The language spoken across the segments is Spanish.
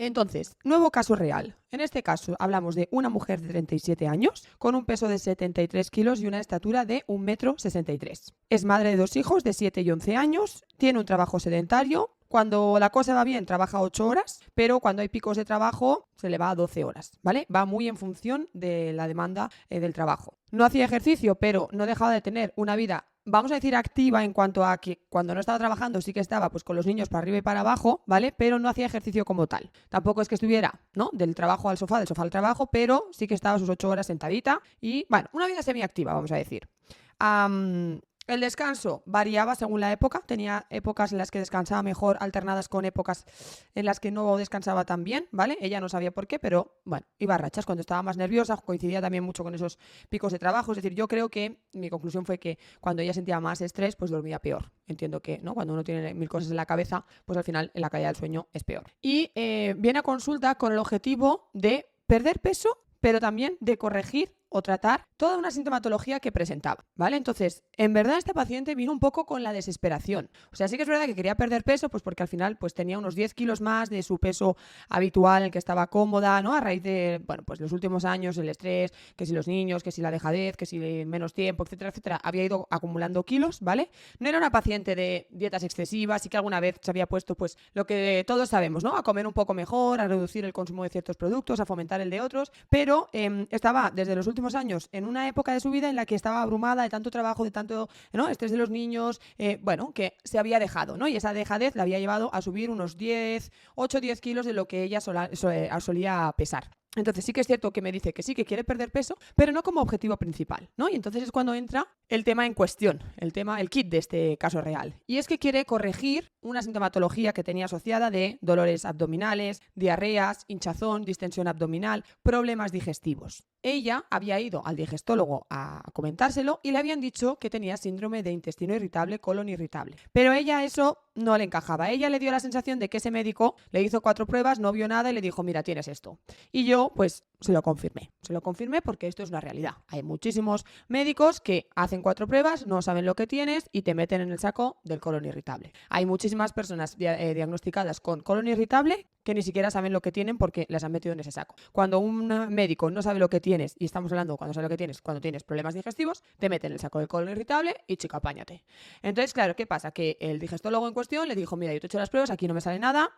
Entonces, nuevo caso real. En este caso hablamos de una mujer de 37 años con un peso de 73 kilos y una estatura de 1,63 m. Es madre de 2 hijos de 7 y 11 años, tiene un trabajo sedentario. Cuando la cosa va bien, trabaja 8 horas, pero cuando hay picos de trabajo, se le va a 12 horas, ¿vale? Va muy en función de la demanda del trabajo. No hacía ejercicio, pero no dejaba de tener una vida, vamos a decir, activa en cuanto a que cuando no estaba trabajando sí que estaba pues con los niños para arriba y para abajo, ¿vale? Pero no hacía ejercicio como tal. Tampoco es que estuviera, ¿no? Del trabajo al sofá, del sofá al trabajo, pero sí que estaba sus 8 horas sentadita y, bueno, una vida semiactiva, vamos a decir. El descanso variaba según la época, tenía épocas en las que descansaba mejor alternadas con épocas en las que no descansaba tan bien, ¿vale? Ella no sabía por qué, pero bueno, iba a rachas. Cuando estaba más nerviosa coincidía también mucho con esos picos de trabajo, es decir, yo creo que mi conclusión fue que cuando ella sentía más estrés, pues dormía peor. Entiendo que, ¿no? Cuando uno tiene 1000 cosas en la cabeza, pues al final en la calidad del sueño es peor. Y viene a consulta con el objetivo de perder peso, pero también de corregir o tratar toda una sintomatología que presentaba, ¿vale? Entonces, en verdad este paciente vino un poco con la desesperación. O sea, sí que es verdad que quería perder peso, pues porque al final pues tenía unos 10 kilos más de su peso habitual, en el que estaba cómoda, ¿no? A raíz de, bueno, pues los últimos años, el estrés, que si los niños, que si la dejadez, que si menos tiempo, etcétera, etcétera, había ido acumulando kilos, ¿vale? No era una paciente de dietas excesivas, sí que alguna vez se había puesto, pues, lo que todos sabemos, ¿no? A comer un poco mejor, a reducir el consumo de ciertos productos, a fomentar el de otros, pero estaba desde los últimos años en una época de su vida en la que estaba abrumada de tanto trabajo, de tanto, ¿no? Estrés de los niños, bueno, que se había dejado, ¿no? Y esa dejadez la había llevado a subir unos 8 o 10 kilos de lo que ella solía pesar. Entonces sí que es cierto que me dice que sí, que quiere perder peso, pero no como objetivo principal, ¿no? Y entonces es cuando entra el tema en cuestión, el kit de este caso real. Y es que quiere corregir una sintomatología que tenía asociada de dolores abdominales, diarreas, hinchazón, distensión abdominal, problemas digestivos. Ella había ido al digestólogo a comentárselo y le habían dicho que tenía síndrome de intestino irritable, colon irritable. Pero ella eso no le encajaba. Ella le dio la sensación de que ese médico le hizo 4 pruebas, no vio nada y le dijo, mira, tienes esto. Y yo, pues, se lo confirmé porque esto es una realidad. Hay muchísimos médicos que hacen 4 pruebas, no saben lo que tienes y te meten en el saco del colon irritable. Hay muchísimas personas diagnosticadas con colon irritable que ni siquiera saben lo que tienen porque las han metido en ese saco. Cuando un médico no sabe lo que tienes, y estamos hablando cuando sabe lo que tienes, cuando tienes problemas digestivos, te meten en el saco del colon irritable y chica, apáñate. Entonces, claro, ¿qué pasa? Que el digestólogo en cuestión le dijo, mira, yo te he hecho las pruebas, aquí no me sale nada,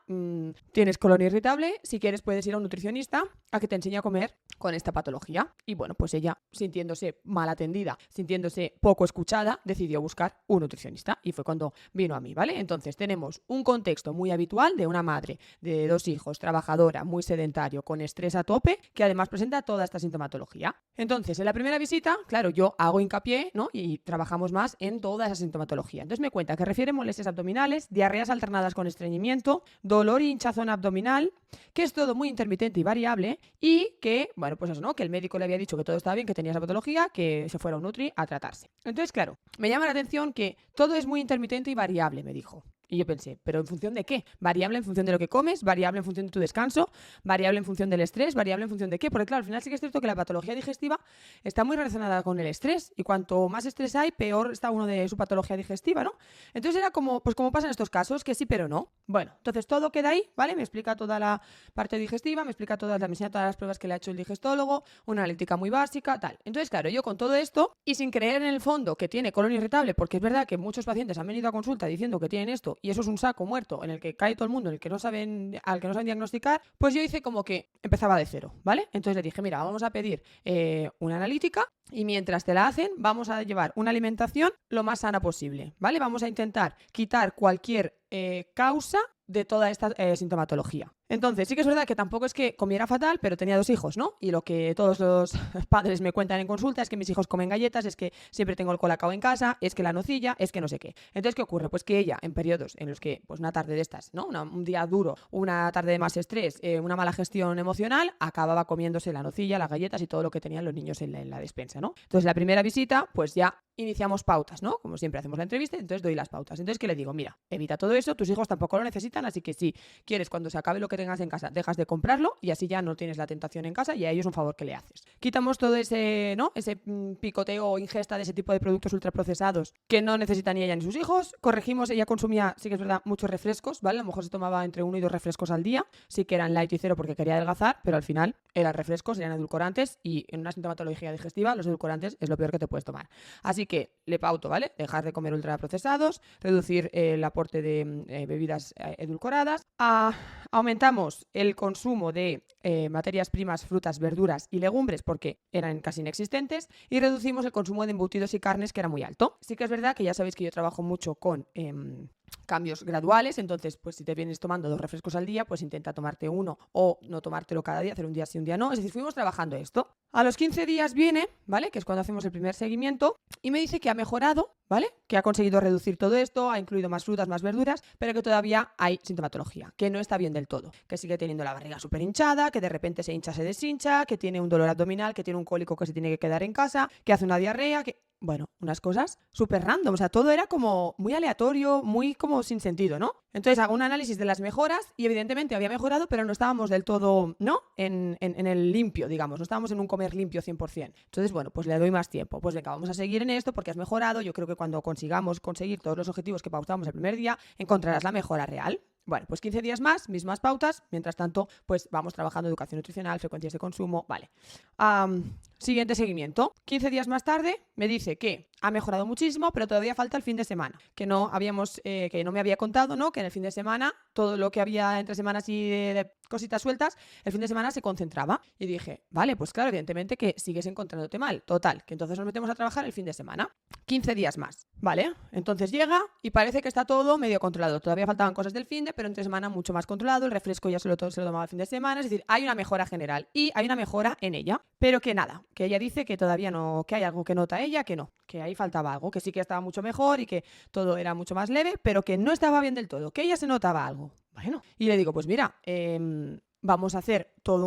tienes colon irritable, si quieres puedes ir a un nutricionista a que te enseñe a comer con esta patología. Y bueno, pues ella, sintiéndose mal atendida, sintiéndose poco escuchada, decidió buscar un nutricionista y fue cuando vino a mí, ¿vale? Entonces tenemos un contexto muy habitual de una madre de 2 hijos, trabajadora, muy sedentario, con estrés a tope, que además presenta toda esta sintomatología. Entonces, en la primera visita, claro, yo hago hincapié, ¿no? Y trabajamos más en toda esa sintomatología. Entonces me cuenta que refiere molestias abdominales, diarreas alternadas con estreñimiento, dolor y hinchazón abdominal, que es todo muy intermitente y variable y que, bueno, pues eso, ¿no? Que el médico le había dicho que todo estaba bien, que tenía esa patología, que se fuera a un nutri a tratarse. Entonces, claro, me llama la atención que todo es muy intermitente y variable, me dijo. Y yo pensé, ¿pero en función de qué? ¿Variable en función de lo que comes? ¿Variable en función de tu descanso? ¿Variable en función del estrés? ¿Variable en función de qué? Porque claro, al final sí que es cierto que la patología digestiva está muy relacionada con el estrés y cuanto más estrés hay, peor está uno de su patología digestiva, ¿no? Entonces era como, pues como pasa en estos casos, que sí, pero no. Bueno, entonces todo queda ahí, ¿vale? Me explica toda la parte digestiva, me explica me enseña todas las pruebas que le ha hecho el digestólogo, una analítica muy básica, tal. Entonces, claro, yo con todo esto y sin creer en el fondo que tiene colon irritable, porque es verdad que muchos pacientes han venido a consulta diciendo que tienen esto y eso es un saco muerto en el que cae todo el mundo, en el que no saben, al que no saben diagnosticar, pues yo hice como que empezaba de cero, ¿vale? Entonces le dije, mira, vamos a pedir una analítica y mientras te la hacen, vamos a llevar una alimentación lo más sana posible, ¿vale? Vamos a intentar quitar cualquier causa de toda esta sintomatología. Entonces, sí que es verdad que tampoco es que comiera fatal, pero tenía 2 hijos, ¿no? Y lo que todos los padres me cuentan en consulta es que mis hijos comen galletas, es que siempre tengo el colacao en casa, es que la nocilla, es que no sé qué. Entonces, ¿qué ocurre? Pues que ella, en periodos en los que, pues una tarde de estas, ¿no? Un día duro, una tarde de más estrés, una mala gestión emocional, acababa comiéndose la nocilla, las galletas y todo lo que tenían los niños en la despensa, ¿no? Entonces, la primera visita, pues ya iniciamos pautas, ¿no? Como siempre hacemos la entrevista, entonces doy las pautas. Entonces, ¿qué le digo? Mira, evita todo eso, tus hijos tampoco lo necesitan, así que si quieres, cuando se acabe lo que tengas en casa, dejas de comprarlo y así ya no tienes la tentación en casa y a ellos un favor que le haces. Quitamos todo ese, ¿no? Ese picoteo o ingesta de ese tipo de productos ultraprocesados que no necesitan ni ella ni sus hijos. Corregimos, ella consumía, sí que es verdad, muchos refrescos, ¿vale? A lo mejor se tomaba entre 1 y 2 refrescos al día, sí que eran light y cero porque quería adelgazar, pero al final eran refrescos, eran edulcorantes y en una sintomatología digestiva los edulcorantes es lo peor que te puedes tomar. Así que le pauto, ¿vale? Dejar de comer ultraprocesados, reducir el aporte de bebidas edulcoradas. Aumentamos el consumo de materias primas, frutas, verduras y legumbres porque eran casi inexistentes y reducimos el consumo de embutidos y carnes que era muy alto. Sí que es verdad que ya sabéis que yo trabajo mucho con cambios graduales, entonces pues si te vienes tomando 2 refrescos al día, pues intenta tomarte uno o no tomártelo cada día, hacer un día sí, un día no. Es decir, fuimos trabajando esto. A los 15 días viene, ¿vale? Que es cuando hacemos el primer seguimiento y me dice que ha mejorado, ¿vale? Que ha conseguido reducir todo esto, ha incluido más frutas, más verduras, pero que todavía hay sintomatología, que no está bien del todo, que sigue teniendo la barriga súper hinchada, que de repente se hincha, se deshincha, que tiene un dolor abdominal, que tiene un cólico que se tiene que quedar en casa, que hace una diarrea, que... Bueno, unas cosas súper random, o sea, todo era como muy aleatorio, muy como sin sentido, ¿no? Entonces hago un análisis de las mejoras y evidentemente había mejorado, pero no estábamos del todo, ¿no? En el limpio, digamos, no estábamos en un comer limpio 100%. Entonces, bueno, pues le doy más tiempo. Pues venga, vamos a seguir en esto porque has mejorado. Yo creo que cuando consigamos conseguir todos los objetivos que pautamos el primer día, encontrarás la mejora real. Bueno, pues 15 días más, mismas pautas. Mientras tanto, pues vamos trabajando educación nutricional, frecuencias de consumo, vale. Siguiente seguimiento. 15 días más tarde me dice que ha mejorado muchísimo, pero todavía falta el fin de semana. Que no me había contado, ¿no? Que en el fin de semana, todo lo que había entre semanas y de cositas sueltas, el fin de semana se concentraba. Y dije, vale, pues claro, evidentemente que sigues encontrándote mal. Total, que entonces nos metemos a trabajar el fin de semana. 15 días más, ¿vale? Entonces llega y parece que está todo medio controlado. Todavía faltaban cosas del fin de, pero entre semana mucho más controlado. El refresco ya se lo tomaba el fin de semana. Es decir, hay una mejora general y hay una mejora en ella. Pero que nada, que ella dice que todavía no, que hay algo que nota ella, que no, que ahí faltaba algo, que sí que estaba mucho mejor y que todo era mucho más leve, pero que no estaba bien del todo, que ella se notaba algo. Bueno, y le digo, pues mira, vamos a hacer todas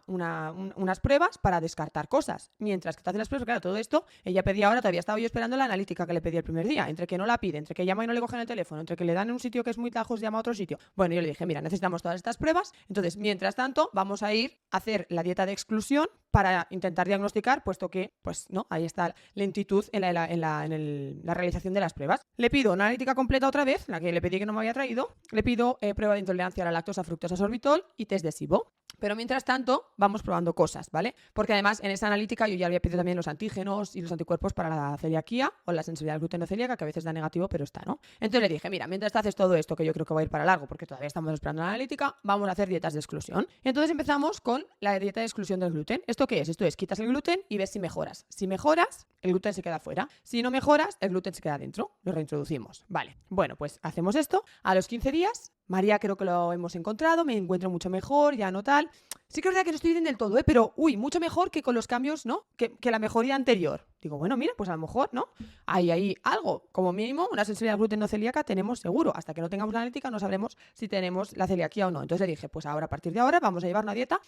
unas pruebas para descartar cosas. Mientras que te hacen las pruebas, claro, todo esto, ella pedía ahora, todavía estaba yo esperando la analítica que le pedí el primer día, entre que no la pide, entre que llama y no le cogen el teléfono, entre que le dan en un sitio que es muy lejos y llama a otro sitio. Bueno, yo le dije, mira, necesitamos todas estas pruebas, entonces, mientras tanto, vamos a ir a hacer la dieta de exclusión para intentar diagnosticar, puesto que, pues, no, ahí está lentitud en la realización de las pruebas. Le pido una analítica completa otra vez, la que le pedí que no me había traído, le pido prueba de intolerancia a la lactosa, fructosa, sorbitol y test de SIBO. Pero mientras tanto, vamos probando cosas, ¿vale? Porque además en esa analítica yo ya había pedido también los antígenos y los anticuerpos para la celiaquía o la sensibilidad al gluten no celíaca, que a veces da negativo, pero está, ¿no? Entonces le dije, mira, mientras te haces todo esto, que yo creo que va a ir para largo, porque todavía estamos esperando la analítica, vamos a hacer dietas de exclusión. Y entonces empezamos con la dieta de exclusión del gluten. ¿Esto qué es? Esto es, quitas el gluten y ves si mejoras. Si mejoras, el gluten se queda fuera. Si no mejoras, el gluten se queda dentro. Lo reintroducimos. Vale. Bueno, pues hacemos esto. A los 15 días, María, creo que lo hemos encontrado, me encuentro mucho mejor, ya no tal. Sí que es verdad que no estoy bien del todo, pero mucho mejor que con los cambios, ¿no? Que la mejoría anterior. Digo, bueno, mira, pues a lo mejor, ¿no? Hay ahí algo. Como mínimo, una sensibilidad al gluten no celíaca tenemos seguro. Hasta que no tengamos la analítica no sabremos si tenemos la celiaquía o no. Entonces le dije, pues ahora, a partir de ahora, vamos a llevar una dieta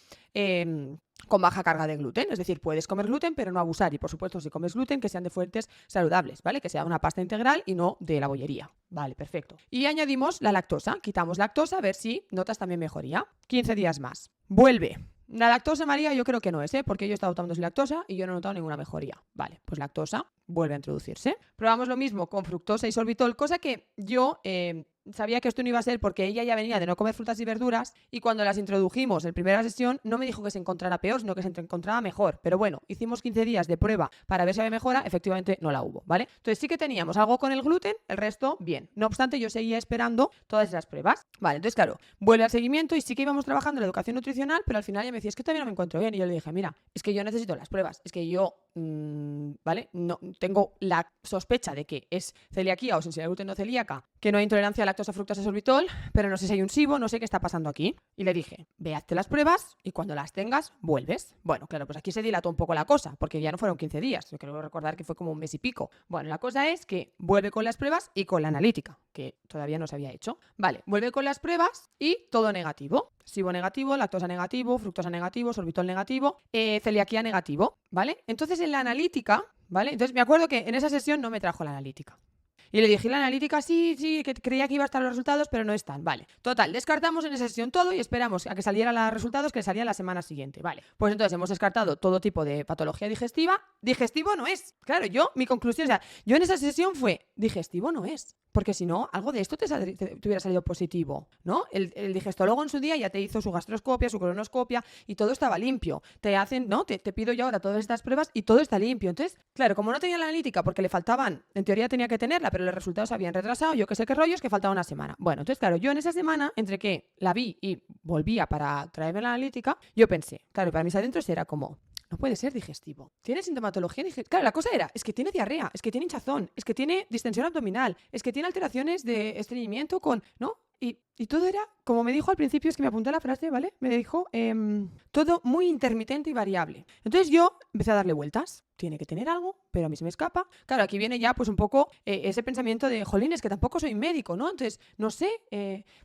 con baja carga de gluten. Es decir, puedes comer gluten, pero no abusar. Y por supuesto, si comes gluten, que sean de fuentes saludables, ¿vale? Que sea una pasta integral y no de la bollería. Vale, perfecto. Y añadimos la lactosa. Quitamos lactosa a ver si notas también mejoría. 15 días más. Vuelve. La lactosa, María, yo creo que no es, porque yo he estado tomando sin lactosa y yo no he notado ninguna mejoría. Vale, pues lactosa vuelve a introducirse. Probamos lo mismo con fructosa y sorbitol, cosa que yo sabía que esto no iba a ser porque ella ya venía de no comer frutas y verduras y cuando las introdujimos en primera sesión no me dijo que se encontrara peor, sino que se encontraba mejor. Pero bueno, hicimos 15 días de prueba para ver si había mejora, efectivamente no la hubo, ¿vale? Entonces sí que teníamos algo con el gluten, el resto bien. No obstante, yo seguía esperando todas esas pruebas. Vale, entonces claro, vuelve al seguimiento y sí que íbamos trabajando en la educación nutricional, pero al final ella me decía, es que todavía no me encuentro bien. Y yo le dije, mira, es que yo necesito las pruebas, es que yo, ¿vale? No tengo la sospecha de que es celiaquía o sensibilidad al gluten no celíaca, que no hay intolerancia a la lactosa, fructosa, sorbitol, pero no sé si hay un SIBO, no sé qué está pasando aquí. Y le dije, ve, hazte las pruebas y cuando las tengas, vuelves. Bueno, claro, pues aquí se dilató un poco la cosa, porque ya no fueron 15 días. Yo creo recordar que fue como un mes y pico. Bueno, la cosa es que vuelve con las pruebas y con la analítica, que todavía no se había hecho. Vale, vuelve con las pruebas y todo negativo. SIBO negativo, lactosa negativo, fructosa negativo, sorbitol negativo, celiaquía negativo, ¿vale? Entonces en la analítica, ¿vale? Entonces me acuerdo que en esa sesión no me trajo la analítica. Y le dije, la analítica, sí, que creía que iba a estar los resultados, pero no están. Vale. Total, descartamos en esa sesión todo y esperamos a que salieran los resultados que salían la semana siguiente. Vale. Pues entonces hemos descartado todo tipo de patología digestiva. Digestivo no es. Claro, mi conclusión, o sea, yo en esa sesión fue, digestivo no es. Porque si no, algo de esto te hubiera salido positivo, ¿no? El digestólogo en su día ya te hizo su gastroscopia, su colonoscopia y todo estaba limpio. Te hacen, ¿no? Te pido yo ahora todas estas pruebas y todo está limpio. Entonces, claro, como no tenía la analítica porque le faltaban, en teoría tenía que tenerla, pero los resultados se habían retrasado, yo qué sé qué rollos, que faltaba una semana. Bueno, entonces, claro, yo en esa semana, entre que la vi y volvía para traerme la analítica, yo pensé, claro, para mis adentros era como... No puede ser digestivo. Tiene sintomatología digestiva. Claro, la cosa era, es que tiene diarrea, es que tiene hinchazón, es que tiene distensión abdominal, es que tiene alteraciones de estreñimiento con... ¿no? Y todo era, como me dijo al principio, es que me apunté la frase, ¿vale? Me dijo, todo muy intermitente y variable. Entonces yo empecé a darle vueltas. Tiene que tener algo, pero a mí se me escapa. Claro, aquí viene ya pues un poco ese pensamiento de, jolín, es que tampoco soy médico, ¿no? Entonces, no sé.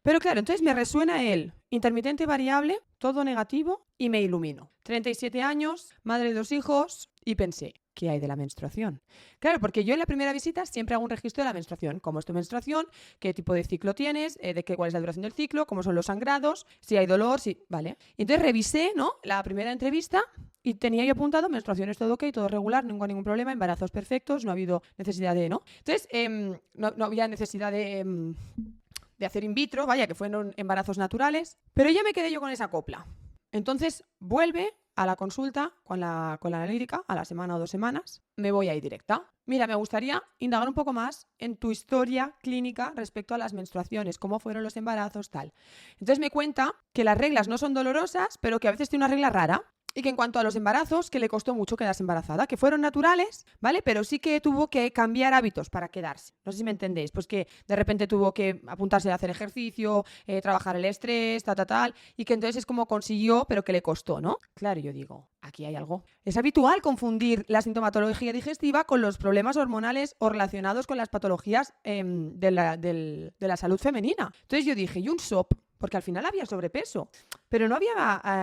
Pero claro, entonces me resuena el intermitente y variable, todo negativo, y me ilumino. 37 años, madre de 2 hijos, y pensé, ¿qué hay de la menstruación? Claro, porque yo en la primera visita siempre hago un registro de la menstruación. ¿Cómo es tu menstruación? ¿Qué tipo de ciclo tienes? ¿Cuál es la duración del ciclo? ¿Cómo son los sangrados? Si hay dolor, si... ¿Vale? Entonces revisé, ¿no? La primera entrevista y tenía yo apuntado, menstruaciones todo ok, todo regular, no ningún problema, embarazos perfectos, no ha habido necesidad de... ¿no? Entonces, no había necesidad de hacer in vitro, vaya, que fueron embarazos naturales, pero ya me quedé yo con esa copla. Entonces, vuelve a la consulta con la analítica, a la semana o 2 semanas, me voy ahí directa. Mira, me gustaría indagar un poco más en tu historia clínica respecto a las menstruaciones, cómo fueron los embarazos, tal. Entonces me cuenta que las reglas no son dolorosas, pero que a veces tiene una regla rara. Y que en cuanto a los embarazos, que le costó mucho quedarse embarazada, que fueron naturales, ¿vale? Pero sí que tuvo que cambiar hábitos para quedarse. No sé si me entendéis. Pues que de repente tuvo que apuntarse a hacer ejercicio, trabajar el estrés, tal. Y que entonces es como consiguió, pero que le costó, ¿no? Claro, yo digo, aquí hay algo. Es habitual confundir la sintomatología digestiva con los problemas hormonales o relacionados con las patologías de la salud femenina. Entonces yo dije, ¿y un SOP? Porque al final había sobrepeso, pero no había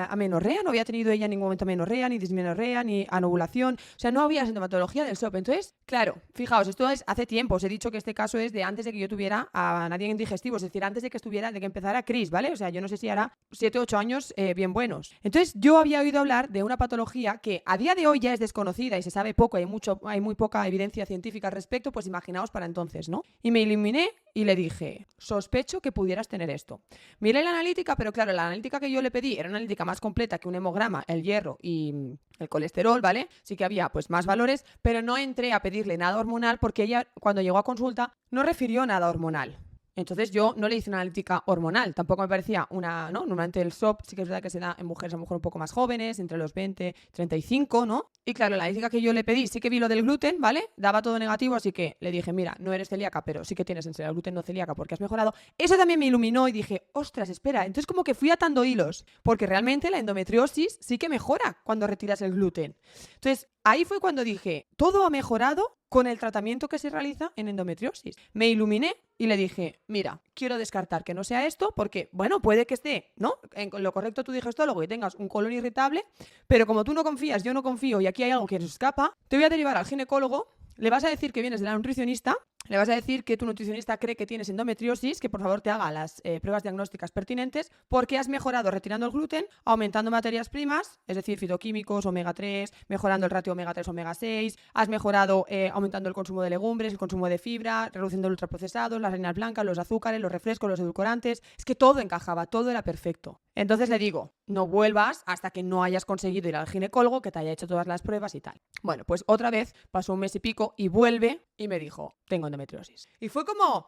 amenorrea, no había tenido ella en ningún momento amenorrea, ni dismenorrea, ni anovulación, o sea, no había sintomatología del SOP. Entonces, claro, fijaos, esto es hace tiempo, os he dicho que este caso es de antes de que yo tuviera a nadie en digestivo, es decir, antes de que empezara Cris, ¿vale? O sea, yo no sé si hará 7 o 8 años bien buenos. Entonces, yo había oído hablar de una patología que a día de hoy ya es desconocida y se sabe poco, hay muy poca evidencia científica al respecto, pues imaginaos para entonces, ¿no? Y me iluminé y le dije, sospecho que pudieras tener esto. Miré la analítica, pero claro, la analítica que yo le pedí era una analítica más completa que un hemograma, el hierro y el colesterol, ¿vale? Sí que había pues más valores, pero no entré a pedirle nada hormonal porque ella cuando llegó a consulta no refirió nada hormonal. Entonces yo no le hice una analítica hormonal, tampoco me parecía una, ¿no? Normalmente el SOP sí que es verdad que se da en mujeres a lo mejor un poco más jóvenes, entre los 20 y 35, ¿no? Y claro, la analítica que yo le pedí, sí que vi lo del gluten, ¿vale? Daba todo negativo, así que le dije, mira, no eres celíaca, pero sí que tienes en serio el gluten no celíaca porque has mejorado. Eso también me iluminó y dije, ostras, espera, entonces como que fui atando hilos, porque realmente la endometriosis sí que mejora cuando retiras el gluten. Entonces, ahí fue cuando dije, todo ha mejorado con el tratamiento que se realiza en endometriosis. Me iluminé y le dije, mira, quiero descartar que no sea esto porque, bueno, puede que esté, ¿no? En lo correcto tu digestólogo y tengas un colon irritable, pero como tú no confías, yo no confío y aquí hay algo que nos escapa, te voy a derivar al ginecólogo, le vas a decir que vienes de la nutricionista, le vas a decir que tu nutricionista cree que tienes endometriosis, que por favor te haga las pruebas diagnósticas pertinentes, porque has mejorado retirando el gluten, aumentando materias primas, es decir, fitoquímicos, omega 3, mejorando el ratio omega 3, omega 6, has mejorado aumentando el consumo de legumbres, el consumo de fibra, reduciendo los ultraprocesados, las harinas blancas, los azúcares, los refrescos, los edulcorantes. Es que todo encajaba, todo era perfecto. Entonces le digo, no vuelvas hasta que no hayas conseguido ir al ginecólogo, que te haya hecho todas las pruebas y tal. Bueno, pues otra vez pasó un mes y pico y vuelve y me dijo, tengo endometriosis. Y fue como,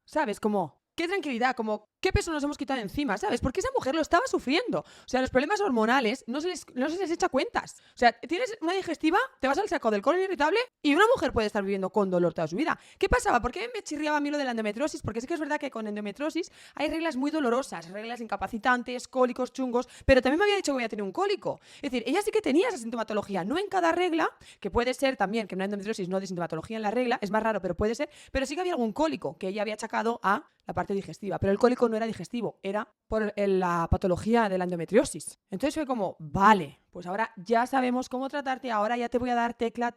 ¿sabes? Como, qué tranquilidad, como ¿qué peso nos hemos quitado encima, sabes? Porque esa mujer lo estaba sufriendo. O sea, los problemas hormonales no se les echa cuentas. O sea, tienes una digestiva, te vas al saco del colon irritable y una mujer puede estar viviendo con dolor toda su vida. ¿Qué pasaba? ¿Por qué me chirriaba a mí lo de la endometriosis? Porque sí que es verdad que con endometriosis hay reglas muy dolorosas, reglas incapacitantes, cólicos chungos, pero también me había dicho que voy a tener un cólico. Es decir, ella sí que tenía esa sintomatología, no en cada regla, que puede ser también que una endometriosis no de sintomatología en la regla, es más raro, pero puede ser, pero sí que había algún cólico que ella había achacado a la parte digestiva, pero el cólico no era digestivo, era por la patología de la endometriosis. Entonces fue como, vale, pues ahora ya sabemos cómo tratarte, ahora ya te voy a dar tecla.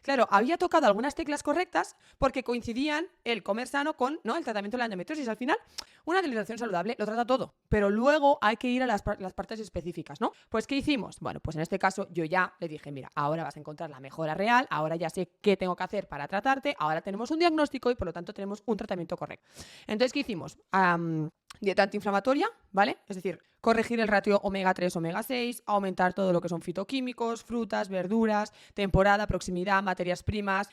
Claro, había tocado algunas teclas correctas porque coincidían el comer sano con, ¿no?, el tratamiento de la endometriosis. Al final, una alimentación saludable lo trata todo, pero luego hay que ir a las partes específicas, ¿no? Pues, ¿qué hicimos? Bueno, pues en este caso yo ya le dije, mira, ahora vas a encontrar la mejora real, ahora ya sé qué tengo que hacer para tratarte, ahora tenemos un diagnóstico y por lo tanto tenemos un tratamiento correcto. Entonces, ¿qué hicimos? Dieta antiinflamatoria, ¿vale? Es decir, corregir el ratio omega 3, omega 6, aumentar todo lo que son fitoquímicos, frutas, verduras, temporada, proximidad, materias primas,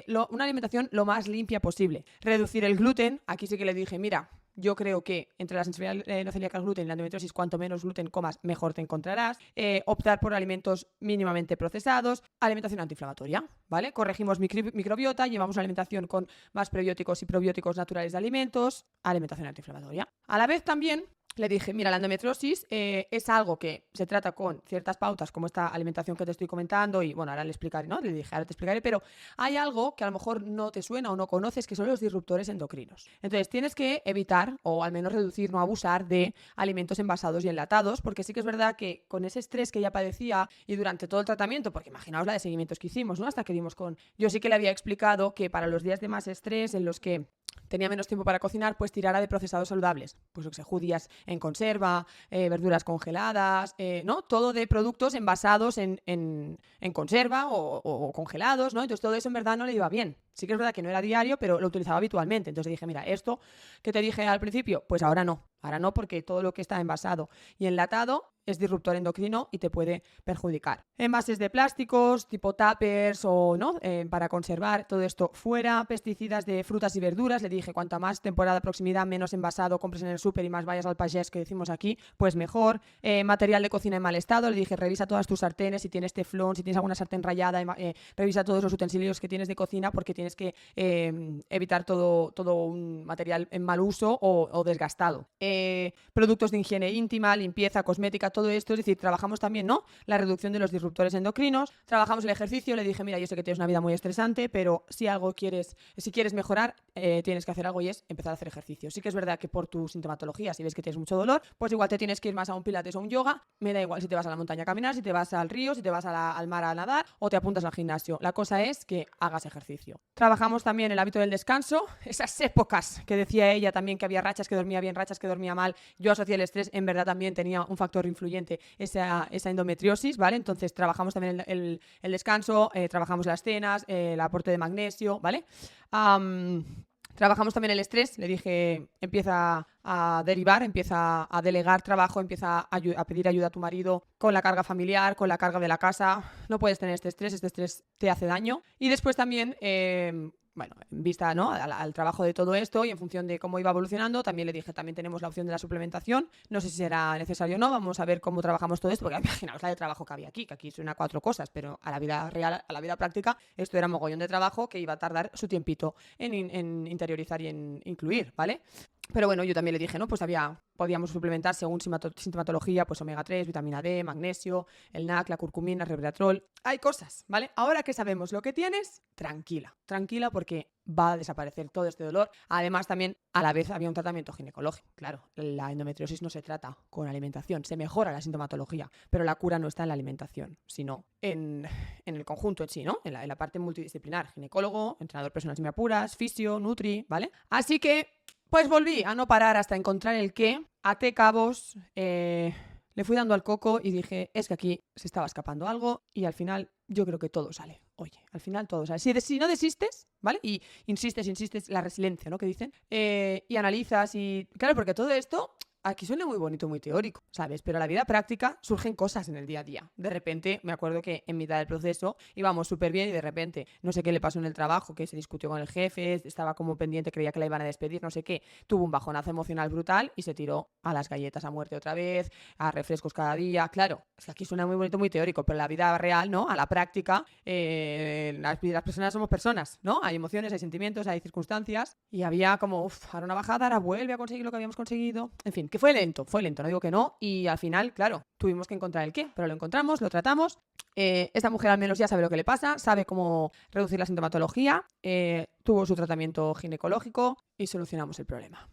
una alimentación lo más limpia posible. Reducir el gluten, aquí sí que le dije, mira, yo creo que entre la sensibilidad no celíaca al gluten y la endometriosis, cuanto menos gluten comas, mejor te encontrarás. Optar por alimentos mínimamente procesados. Alimentación antiinflamatoria, ¿vale? Corregimos microbiota, llevamos una alimentación con más prebióticos y probióticos naturales de alimentos. Alimentación antiinflamatoria. A la vez también le dije, mira, la endometriosis es algo que se trata con ciertas pautas, como esta alimentación que te estoy comentando, y bueno, ahora le explicaré, ¿no? Le dije, ahora te explicaré, pero hay algo que a lo mejor no te suena o no conoces, que son los disruptores endocrinos. Entonces, tienes que evitar, o al menos reducir, no abusar de alimentos envasados y enlatados, porque sí que es verdad que con ese estrés que ella padecía y durante todo el tratamiento, porque imaginaos la de seguimientos que hicimos, ¿no? Hasta que dimos con... Yo sí que le había explicado que para los días de más estrés, en los que tenía menos tiempo para cocinar, pues tirara de procesados saludables. Pues lo que sé, judías en conserva, verduras congeladas, ¿no? Todo de productos envasados en conserva o congelados, ¿no? Entonces todo eso en verdad no le iba bien. Sí que es verdad que no era diario, pero lo utilizaba habitualmente. Entonces dije, mira, esto que te dije al principio, pues ahora no. Ahora no, porque todo lo que está envasado y enlatado es disruptor endocrino y te puede perjudicar. Envases de plásticos, tipo tuppers o no, para conservar todo esto fuera. Pesticidas de frutas y verduras. Le dije, cuanta más temporada de proximidad, menos envasado compres en el súper y más vayas al pagés, que decimos aquí, pues mejor. Material de cocina en mal estado. Le dije, revisa todas tus sartenes, si tienes teflón, si tienes alguna sartén rayada, revisa todos los utensilios que tienes de cocina, porque tienes que evitar todo un material en mal uso o desgastado. Productos de higiene íntima, limpieza, cosmética, todo esto. Es decir, trabajamos también, ¿no?, la reducción de los disruptores endocrinos. Trabajamos el ejercicio. Le dije, mira, yo sé que tienes una vida muy estresante, pero si quieres mejorar, tienes que hacer algo, y es empezar a hacer ejercicio. Sí que es verdad que por tu sintomatología, si ves que tienes mucho dolor, pues igual te tienes que ir más a un pilates o un yoga. Me da igual si te vas a la montaña a caminar, si te vas al río, si te vas al mar a nadar o te apuntas al gimnasio. La cosa es que hagas ejercicio. Trabajamos también el hábito del descanso. Esas épocas que decía ella también, que había rachas que dormía bien, rachas que dormía mal. Yo asocié el estrés, en verdad también tenía un factor influyente esa endometriosis, ¿vale? Entonces trabajamos también el descanso, trabajamos las cenas, el aporte de magnesio, ¿vale? Trabajamos también el estrés. Le dije, empieza a derivar, empieza a delegar trabajo, empieza a pedir ayuda a tu marido con la carga familiar, con la carga de la casa. No puedes tener este estrés te hace daño. Y después también... bueno, en vista, ¿no?, al trabajo de todo esto y en función de cómo iba evolucionando, también le dije, también tenemos la opción de la suplementación. No sé si será necesario o no, vamos a ver cómo trabajamos todo esto, porque imaginaos la de trabajo que había aquí, que aquí suena 4 cosas, pero a la vida real, a la vida práctica, esto era mogollón de trabajo que iba a tardar su tiempito en interiorizar y en incluir, ¿vale? Pero bueno, yo también le dije, ¿no? Pues podíamos suplementar según sintomatología, pues omega 3, vitamina D, magnesio, el NAC, la curcumina, resveratrol. Hay cosas, ¿vale? Ahora que sabemos lo que tienes, tranquila porque va a desaparecer todo este dolor. Además, también a la vez había un tratamiento ginecológico. Claro, la endometriosis no se trata con alimentación, se mejora la sintomatología, pero la cura no está en la alimentación, sino en el conjunto en sí, ¿no? En la parte multidisciplinar, ginecólogo, entrenador personal si me apuras, fisio, nutri, ¿vale? Así que pues volví a no parar hasta encontrar el qué, até cabos, le fui dando al coco y dije, es que aquí se estaba escapando algo y al final yo creo que todo sale. Oye, al final todo sale. Si no desistes, ¿vale? Y insistes, la resiliencia, ¿no?, que dicen, y analizas y... Claro, porque todo esto aquí suena muy bonito, muy teórico, ¿sabes? Pero en la vida práctica surgen cosas en el día a día. De repente, me acuerdo que en mitad del proceso íbamos súper bien y de repente, no sé qué le pasó en el trabajo, que se discutió con el jefe, estaba como pendiente, creía que la iban a despedir, no sé qué, tuvo un bajonazo emocional brutal y se tiró a las galletas a muerte otra vez, a refrescos cada día. Claro, es que aquí suena muy bonito, muy teórico, pero en la vida real, ¿no? A la práctica, las personas somos personas, ¿no? Hay emociones, hay sentimientos, hay circunstancias y había como, ahora una bajada, ahora vuelve a conseguir lo que habíamos conseguido. En fin, que fue lento, no digo que no. Y al final, claro, tuvimos que encontrar el qué, pero lo encontramos, lo tratamos. Esta mujer al menos ya sabe lo que le pasa, sabe cómo reducir la sintomatología, tuvo su tratamiento ginecológico y solucionamos el problema.